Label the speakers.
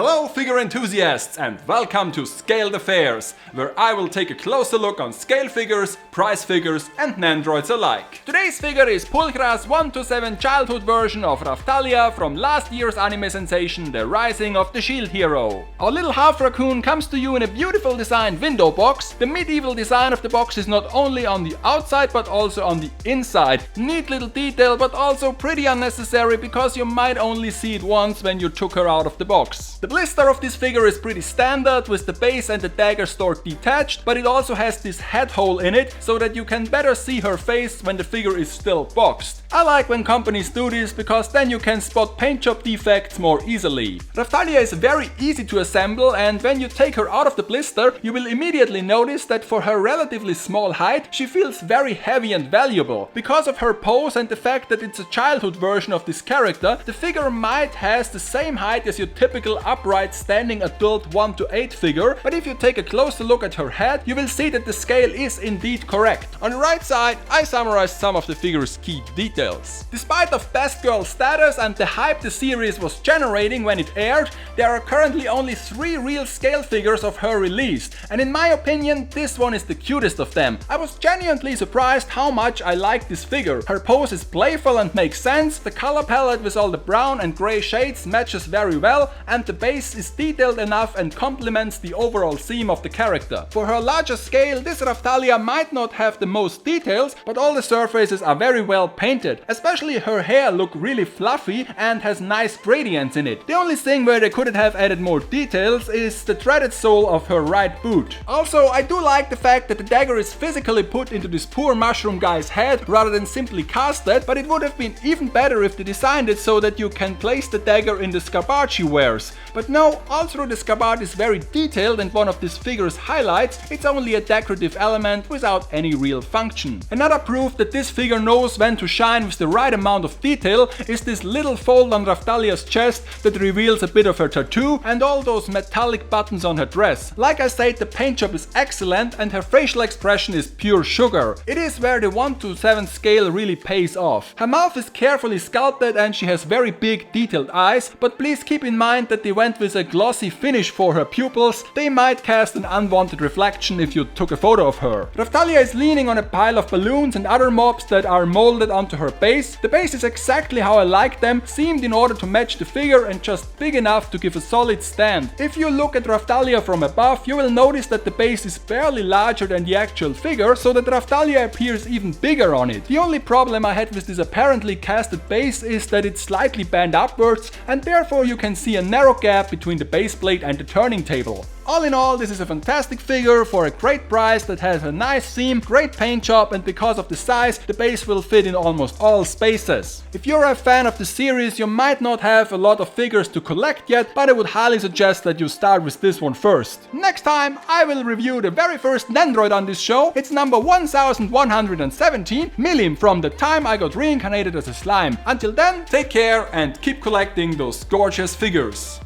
Speaker 1: Hello figure enthusiasts and welcome to Scaled Affairs, where I will take a closer look on scale figures, price figures and Nendoroids alike. Today's figure is Pulchra's 1-7 childhood version of Raphtalia from last year's anime sensation The Rising of the Shield Hero. Our little half raccoon comes to you in a beautiful designed window box. The medieval design of the box is not only on the outside but also on the inside. Neat little detail, but also pretty unnecessary because you might only see it once when you took her out of the box. The blister of this figure is pretty standard, with the base and the dagger stored detached, but it also has this head hole in it so that you can better see her face when the figure is still boxed. I like when companies do this because then you can spot paint job defects more easily. Raphtalia is very easy to assemble, and when you take her out of the blister you will immediately notice that for her relatively small height she feels very heavy and valuable. Because of her pose and the fact that it's a childhood version of this character, the figure might has the same height as your typical upright standing adult 1-8 figure, but if you take a closer look at her head you will see that the scale is indeed correct. On the right side I summarized some of the figure's key details. Despite of best girl status and the hype the series was generating when it aired, there are currently only 3 real scale figures of her released, and in my opinion this one is the cutest of them. I was genuinely surprised how much I like this figure. Her pose is playful and makes sense, the color palette with all the brown and grey shades matches very well, and the base is detailed enough and complements the overall theme of the character. For her larger scale, this Raphtalia might not have the most details, but all the surfaces are very well painted. Especially her hair look really fluffy and has nice gradients in it. The only thing where they could have added more details is the threaded sole of her right boot. Also, I do like the fact that the dagger is physically put into this poor mushroom guy's head rather than simply casted, but it would have been even better if they designed it so that you can place the dagger in the scabbard she wears. But no, although the scabbard is very detailed and one of this figure's highlights, it's only a decorative element without any real function. Another proof that this figure knows when to shine with the right amount of detail is this little fold on Raphtalia's chest that reveals a bit of her tattoo and all those metallic buttons on her dress. Like I said, the paint job is excellent and her facial expression is pure sugar. It is where the 1-7 scale really pays off. Her mouth is carefully sculpted and she has very big detailed eyes, but please keep in mind that they went with a glossy finish for her pupils. They might cast an unwanted reflection if you took a photo of her. Raphtalia is leaning on a pile of balloons and other mobs that are molded onto her base. The base is exactly how I like them, seamed in order to match the figure and just big enough to give a solid stand. If you look at Raphtalia from above, you will notice that the base is barely larger than the actual figure, so that Raphtalia appears even bigger on it. The only problem I had with this apparently casted base is that it's slightly bent upwards, and therefore you can see a narrow gap between the base plate and the turning table. All in all, this is a fantastic figure for a great price that has a nice theme, great paint job, and because of the size, the base will fit in almost all spaces. If you're a fan of the series, you might not have a lot of figures to collect yet, but I would highly suggest that you start with this one first. Next time, I will review the very first Nendoroid on this show. It's number 1117, Millim, from the time I got reincarnated as a slime. Until then, take care and keep collecting those gorgeous figures.